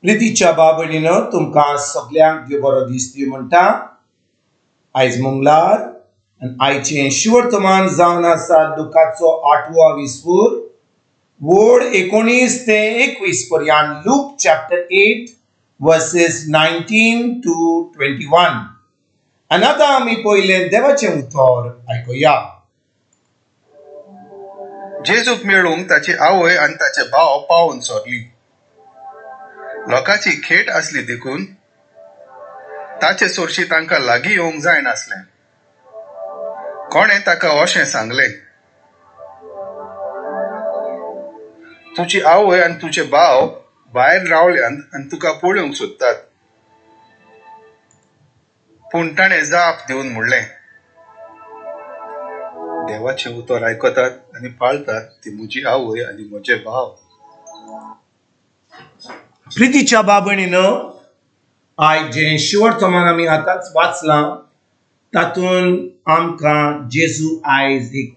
प्रितीच्या बाबडीनं तुमकां सगळ्यांक देव बरो दीस दिवं म्हणटा। आयज मंगळार आनी आयचें शिवर्तमान जावन आसा लुकाचो 8वो विस्पूर वोड 19 ते 21 पर्यंत। Look chapter 8 versus 19 to 21। आनी आतां आमी पयलें देवाचें उतर आयकुया। जेजूक मेळूंक ताची आवय आनी ताचे भाव पावून सोरली। लोकांची खेट आसली देखून ताचे सोरशी तांकां लागीं येवंक जायनासलें। कोणें ताका अशें सांगलें, तुजी आवय आनी तुजे भाव भायर रावल्यांत आनी तुका पळोवंक सोदतात। पूण ताणें जाप दिवन म्हणलें, देवाचें उतर आयकतात आनी पाळतात ती म्हजी आवय आनी म्हजे भाव। प्रितीच्या बाबडीनं आयज जें शिवर्तमान आमी आतांच वाचलां तातूंत आमकां जेजू आयज एक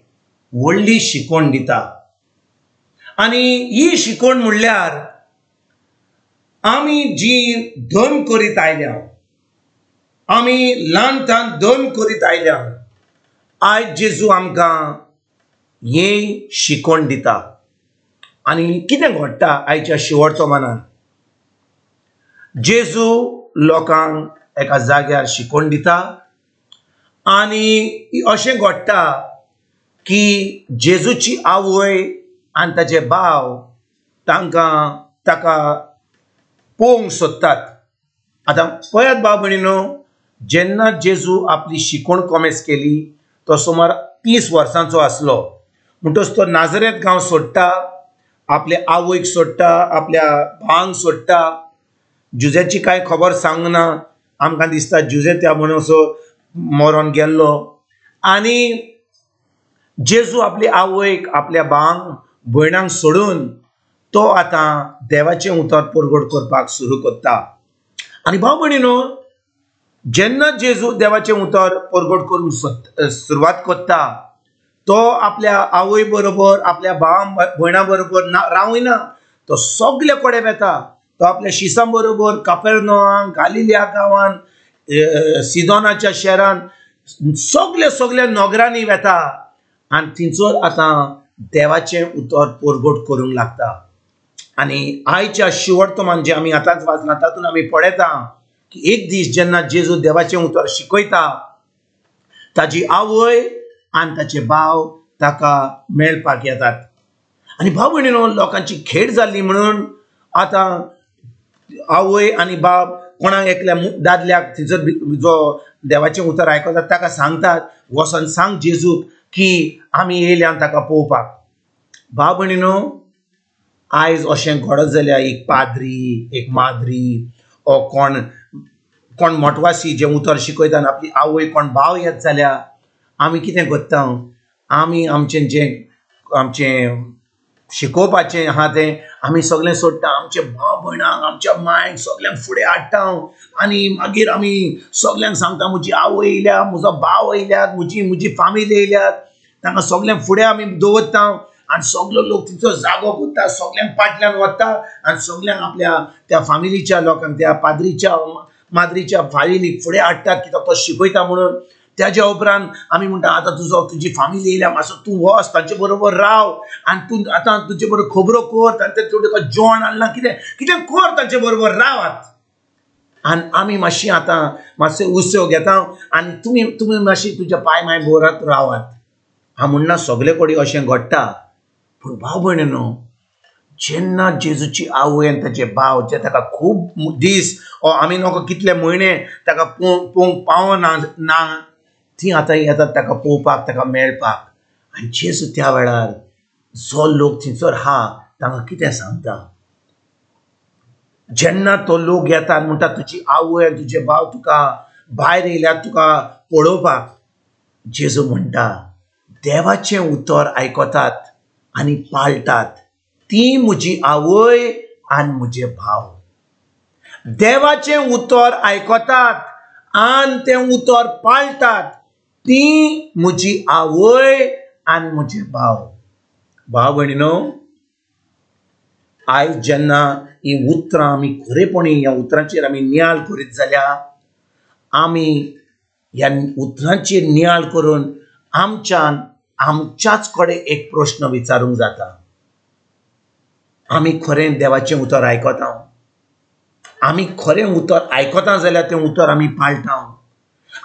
व्हडली शिकवण दिता। आनी ही शिकवण म्हणल्यार आमी जी धर्म करीत आयल्या, आमी ल्हानपणांत धर्म करीत आयल्या, आयज जेजू आमकां ही शिकवण दिता। आनी कितें घडटा आयच्या शिवर्तमानांत, जेजू लोकांक एका जाग्यार शिकवण दिता आनी अशें घडटा की जेजूची आवय आनी ताचे भाव ताका पळोवंक सोदतात। आतां पळयात भाव भयणीनो, जेन्ना जेजू आपली शिकवण कॉमेस केली तो सुमार 30 वर्सांचो आसलो। म्हणटच तो नाजरेत गांव सोडटा, आपल्या आवयक सोडटा, आपल्या भावांक सोडटा। जुजेची कांय खबर सांगना, आमकां दिसता जुजे त्या मनसो मरोन गेल्लो। आनी जेजू आपली आवयक, आपल्या भावांक, भयणांक सोडून तो आतां देवाचें उतर परगट करपाक सुरू करता। आनी भाव भयणीनो, जेन्ना जेजू देवाचें उतर परगट करूंक सुरवात करता, तो आपल्या आवय बरोबर, आपल्या भावां भयणां बरोबर रावयना, तो सगळे कडेन वेता। तो आपल्या शिसां बरोबर कापेर्नोवाम, गालिल्या गांवांत, सिदोनाच्या शहरान सगळ्या नगरांनी वेता आनी थंयसर आतां देवाचें उतर परगट करूंक लागता। आनी आयच्या शिवर्तमान जें आमी आतांच वाचलां तातूंत आमी पळयता की एक दीस जेन्ना जेजू देवाचें उतर शिकयता, ताची आवय आनी ताचे भाव ताका मेळपाक येतात। आनी भाव भयणीनो, लोकांची खेट जाल्ली म्हणून आतां आवय आनी बाब कोणाक एकल्या दादल्याक थंयसर जो देवाचें उतर आयकतात ताका सांगतात, वचोन सांग जेजूक की आमी येयल्या ताका पळोवपाक। भाव भयणीनो, आयज अशें घडत जाल्यार एक पाद्री, एक माद्री ओ कोण मोटवासी जें उतर शिकयता आनी आपली आवय कोण भाव येत जाल्यार आमी कितें करता, आमी आमचें शिकोवपाचें आहा तें आमी सगळें सोडटा, आमचे भाव भयणांक, आमच्या मांयक सगळ्यांक फुडें हाडटा आनी मागीर आमी सगळ्यांक सांगता म्हजी आवय येयल्या, म्हजो भाव येयल्यात, म्हजी फामील येयल्यात, तांकां सगळ्यांक फुडें आमी दवरता आनी सगळो लोक तिचो जागो करता, सगळ्यांक फाटल्यान वता आनी सगळ्यांक आपल्या त्या फामिलीच्या लोकांक, त्या पाद्रीच्या माद्रीच्या फामिलीक फुडें हाडटात कित्याक तो शिकयता म्हणून। त्याच्या उपरांत आमी म्हणटा आतां तुजी फामील येयल्या, मातसो तूं वच तांचे बरोबर राव आनी तूं आतां तुजे बरोबर खबरो कर, तांचे तुका जेवण हाडलां, कितें कर तांचे बरोबर रावात। आनी आमी मातशी आतां मातशे उत्सव घेता आनी तुमी मातशी तुज्या पांय माय भोरात रावात। हांव म्हणना सगळे कडेन अशें घडटा, पूण भाव भयणीनो, जेन्ना जेजूची आवय आनी ताचे भाव जे ताका खूब दीस आमी नको कितले म्हयने ताका पळोवंक पावना ती आतां येतात ताका पळोवपाक, ताका मेळपाक। आनी जेजू त्या वेळार जो लोक थंयसर आहा तांकां कितें सांगता, जेन्ना तो लोक येता म्हणटा तुजी आवय आनी तुजे भाव तुका भायर येयल्यात तुका पळोवपाक, जेजू म्हणटा देवाचें उतर आयकतात आनी पाळटात ती म्हजी आवय आनी म्हजे भाव। देवाचें उतर आयकतात आनी तें उतर पाळटात ती म्हजी आवय आनी म्हजे भाव। भाव भयणीनो, आयज जेन्ना ही उतरां आमी खरेपणी ह्या उतरांचेर आमी नियाळ करीत जाल्यार आमी ह्या उतरांचेर नियाळ करून आमच्याच कडेन एक प्रश्न विचारूंक जाता. आमी खरें देवाचें उतर आयकता? आमी खरें उतर आयकता जाल्यार तें उतर आमी पाळटा.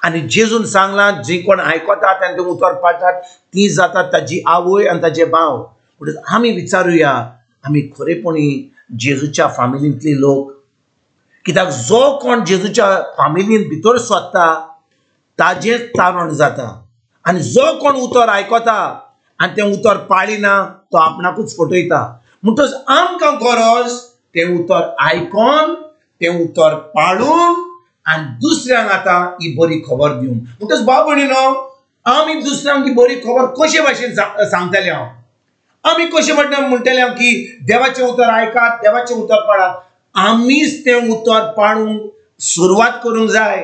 आनी जेजून सांगलां जी कोण आयकतात आनी तें उतर पाळटात ती जातात ताजी आवय आनी ताजे भाव. म्हणटच आमी विचारुया आमी खरेपणी जेजूच्या फामिलींतले लोक. कित्याक जो कोण जेजूच्या फामिलीन भितर सोदता ताजेंच तारण जाता. आनी जो कोण उतर आयकता आनी तें उतर पाळिना तो आपणाकूच फटयता. म्हणटच आमकां गरज तें उतर आयकोन तें उतर पाळून आनी दुसऱ्यांक आतां ही बरी खबर दिवंक. म्हणटच भाव भयणीनो, आमी दुसऱ्यांक ही बरी खबर कशे भाशेन सांगतले हांव. आमी कशें म्हणटले की देवाचें उतर आयकात, देवाचें उतर पाळात. आमीच तें उतर पाळूंक सुरवात करूंक जाय.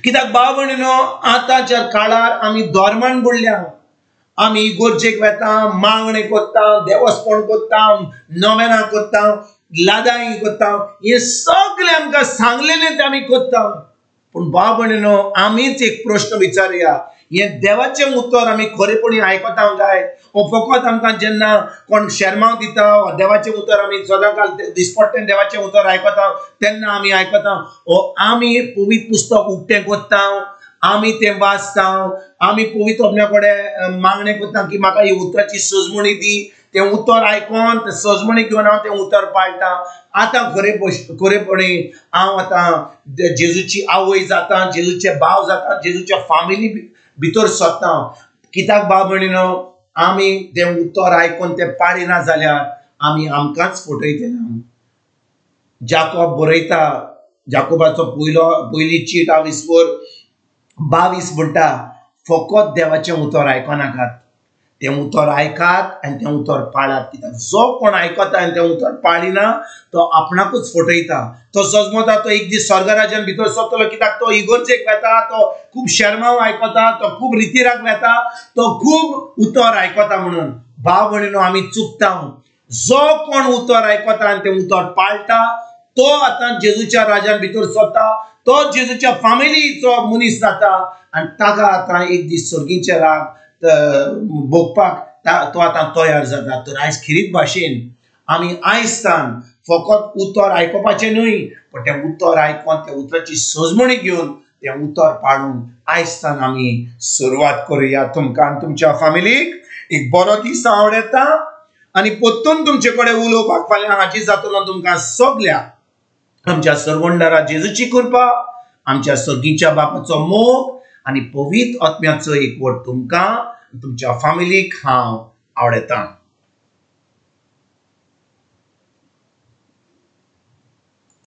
कित्याक भाव भयणीनो, आतांच्या काळार आमी धर्मान बुडल्या. आमी इगोर्जेक वेता, मागणे कोत्ता, देवस्पण कोत्ता, नोवेनां कोत्ता, लादाई कोत्ता, हे सगळें आमकां सांगलेलें तें आमी कोत्ता. पूण भाव भयणीनो, आमीच एक प्रश्न विचारुया, हें देवाचें उतर आमी खरेपणी आयकता काय? हो फकत आमकां जेन्ना कोण शर्मांव दिता देवाचें उतर आमी सदांकाळ दिसपट्टें देवाचें उतर आयकता तेन्ना आमी आयकता? हो आमी पवित्र पुस्तक उक्तें कोत्ता, आमी तें वाचता, आमी पवित्र आपल्या कडेन मागणें कोत्ता की म्हाका ही उतराची सजमणी दी, तें उतर आयकोन तें सजमणी घेवन हांव तें उतर पाळटा. आतां खरेपणी हांव आतां जेजूची आवय जाता, जेजूचे भाव जाता, जेजूच्या फामिली भितर सोदता. कित्याक भाव भयणीनो, आमी तें उतर आयकोन तें पाळिना जाल्यार आमी आमकांच फटयतले. जाकोब बरयता, जाकोबाचो पयली चीट 22 म्हणटा, फकत देवाचें उतर आयकनाकात, तें उतर आयकात आनी तें उतर पाळात. कित्याक जो कोण आयकता आनी तें उतर पाळिना तो आपणाकूच फटयता. तो सजमता तो एक दीस स्वर्ग राज्यान भितर सरतलो. कित्याक तो इगोर्जेक वेता, तो खूब शर्माव आयकता, तो खूब रितीराक वेता, तो खूब उतर आयकता. म्हणून भाव भयणीनो, आमी चुकता. जो कोण उतर आयकता आनी तें उतर पाळटा तो आतां जेजूच्या राज्यान भितर सरता, तो जेजूच्या फामिलीचो मनीस जाता आनी ताका आतां एक दीस सर्गीचे राग भोगपाक तो आतां तयार जाता. तर आयज खिरीत भाशेन आमी आयजतान फकत उतर आयकोपाचें न्हय, पण तें उतर आयकोन त्या उतराची सजमणी घेवन तें उतर पाळून आयजतान आमी सुरवात करुया. तुमकां आनी तुमच्या फामिलीक एक बरो दीस आवडेता आनी परतून तुमचे कडेन उलोवपाक फाल्यां हाजीर जातलो. तुमकां सगळ्यांक आमच्या सर्वंडारा जेजूची कृपा, आमच्या सर्गीच्या बापाचो मोग आनी पवित्र आत्म्याचो एकवट तुमकां तुमच्या फामिलीक हांव आवडेतां.